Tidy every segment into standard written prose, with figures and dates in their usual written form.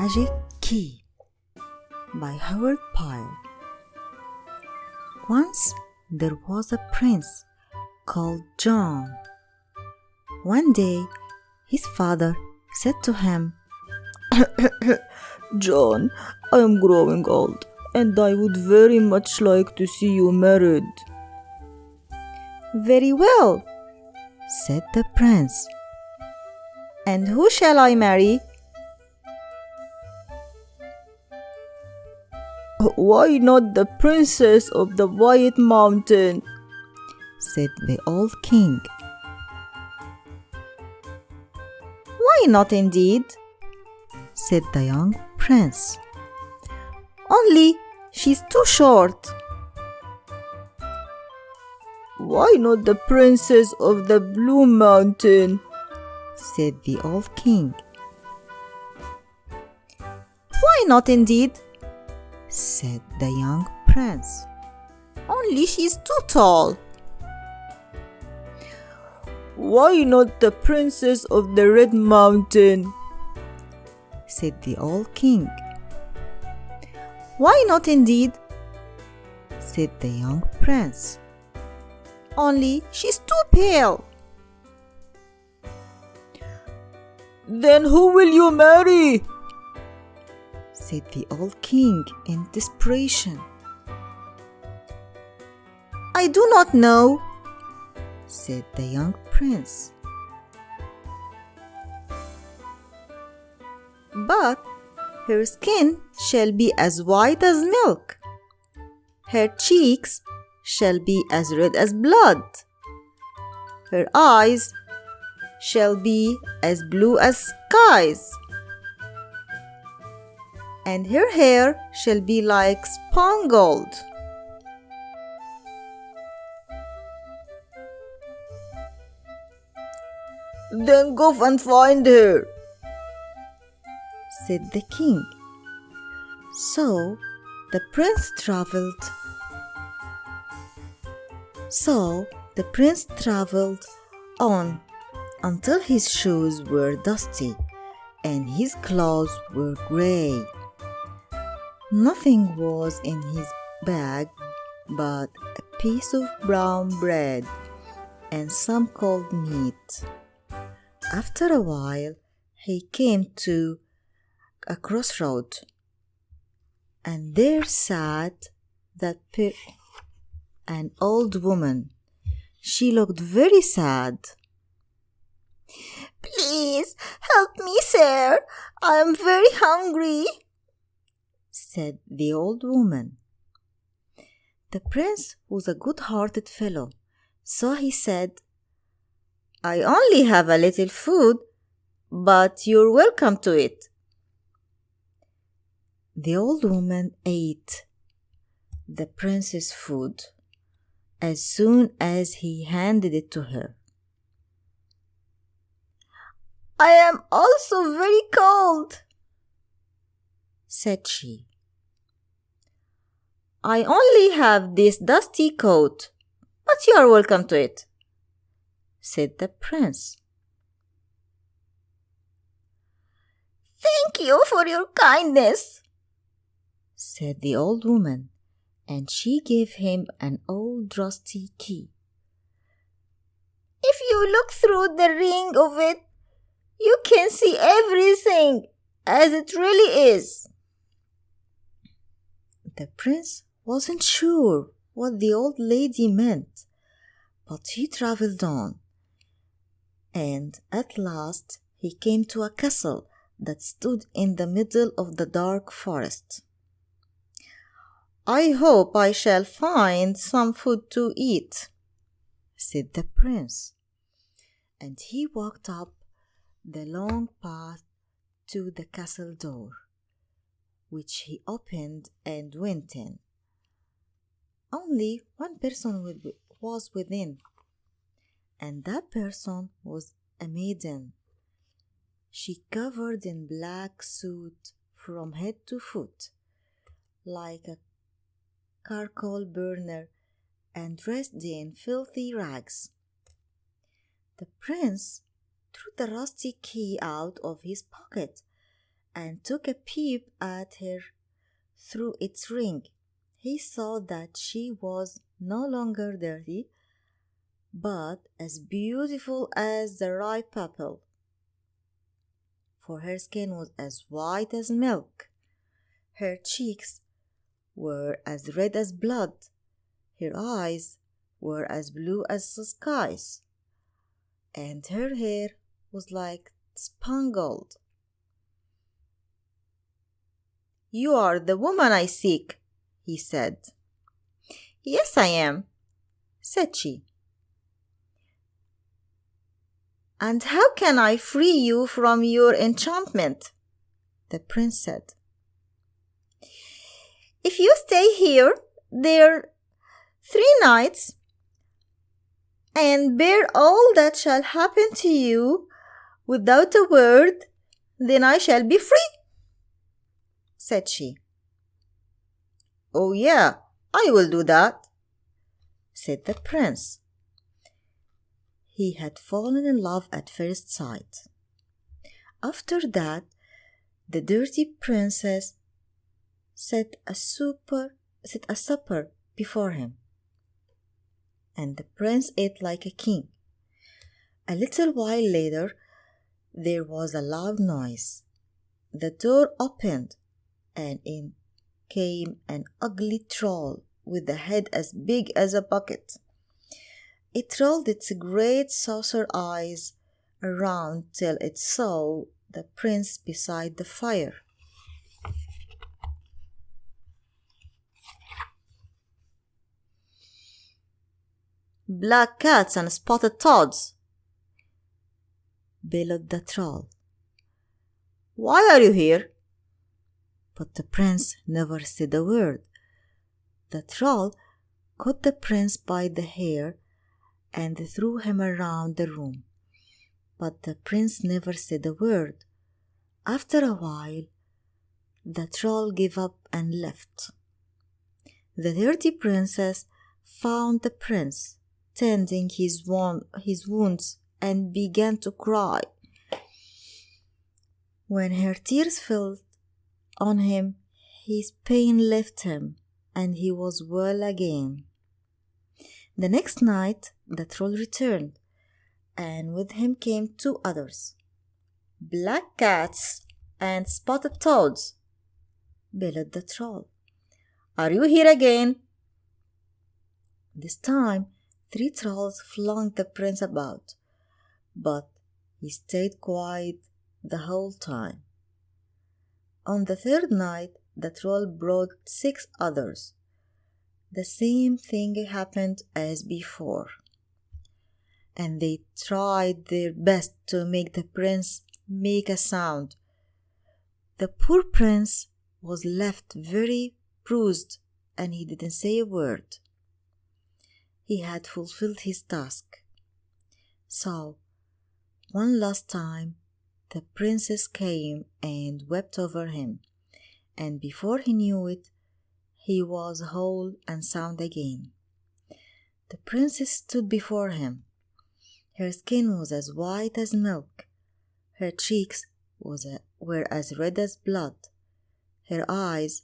Magic Key by Howard Pyle. Once there was a prince called John. One day his father said to him, John, I am growing old and I would very much like to see you married. Very well, said the prince. And who shall I marry? Why not the princess of the White Mountain? Said the old king. Why not indeed? Said the young prince. Only she's too short. Why not the princess of the Blue Mountain? Said the old king. Why not indeed? Said the young prince. Only she's too tall. Why not the princess of the Red Mountain? Said the old king. Why not indeed? Said the young prince. Only she's too pale. Then who will you marry? Said the old king in desperation. I do not know, said the young prince. But her skin shall be as white as milk. Her cheeks shall be as red as blood. Her eyes shall be as blue as skies. And her hair shall be like spun gold. Then go and find her, said the king. So the prince traveled on until his shoes were dusty and his clothes were gray. Nothing was in his bag but a piece of brown bread and some cold meat. After a while, he came to a crossroad, and there sat an old woman. She looked very sad. Please help me, sir. I am very hungry, said the old woman. The prince was a good-hearted fellow, so he said, I only have a little food, but you're welcome to it. The old woman ate the prince's food as soon as he handed it to her. I am also very cold, said she. I only have this dusty coat, but you are welcome to it, said the prince. Thank you for your kindness, said the old woman, and she gave him an old rusty key. If you look through the ring of it, you can see everything as it really is. The prince wasn't sure what the old lady meant, but he traveled on, and at last he came to a castle that stood in the middle of the dark forest. I hope I shall find some food to eat, said the prince, and he walked up the long path to the castle door, which he opened and went in. Only one person was within, and that person was a maiden. She covered in black soot from head to foot, like a charcoal burner, and dressed in filthy rags. The prince drew the rusty key out of his pocket and took a peep at her through its ring. He saw that she was no longer dirty, but as beautiful as the ripe apple, for her skin was as white as milk. Her cheeks were as red as blood. Her eyes were as blue as the skies, and her hair was like spun gold. "You are the woman I seek," he said. "Yes, I am," said she. "And how can I free you from your enchantment?" the prince said. "If you stay here, there 3 nights, and bear all that shall happen to you without a word, then I shall be free," said she. "Oh, yeah, I will do that," said the prince. He had fallen in love at first sight. After that, the dirty princess set a supper before him, and the prince ate like a king. A little while later, there was a loud noise. The door opened, and in came an ugly troll with a head as big as a bucket. It rolled its great saucer eyes around till it saw the prince beside the fire. "Black cats and spotted toads," bellowed the troll. "Why are you here?" But the prince never said a word. The troll caught the prince by the hair and threw him around the room. But the prince never said a word. After a while, the troll gave up and left. The dirty princess found the prince tending his wounds and began to cry. When her tears fell on him, his pain left him, and he was well again. The next night the troll returned, and with him came 2 others. "Black cats and spotted toads," bellowed the troll. "Are you here again?" This time 3 trolls flung the prince about, but he stayed quiet the whole time. On the 3rd night the troll brought 6 others. The same thing happened as before, and they tried their best to make the prince make a sound. The poor prince was left very bruised, and he didn't say a word. He had fulfilled his task. So, one last time, the princess came and wept over him, and before he knew it, he was whole and sound again. The princess stood before him. Her skin was as white as milk. Her cheeks were as red as blood. Her eyes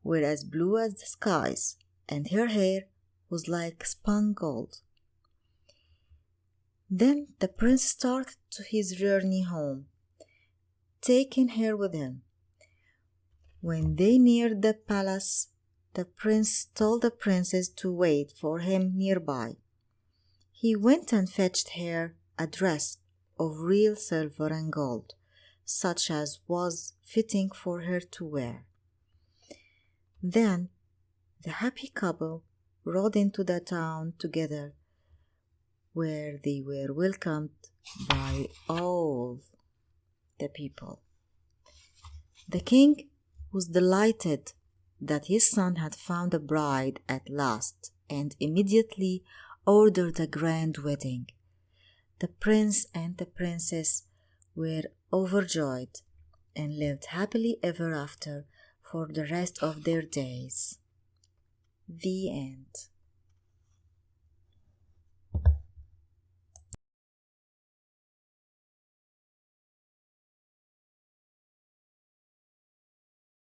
were as blue as the skies, and her hair was like spun gold. Then the prince started to his journey home, taking her with him. When they neared the palace, the prince told the princess to wait for him nearby. He went and fetched her a dress of real silver and gold, such as was fitting for her to wear. Then the happy couple rode into the town together, where they were welcomed by all the people. The king was delighted that his son had found a bride at last, and immediately ordered a grand wedding. The prince and the princess were overjoyed and lived happily ever after for the rest of their days. The end.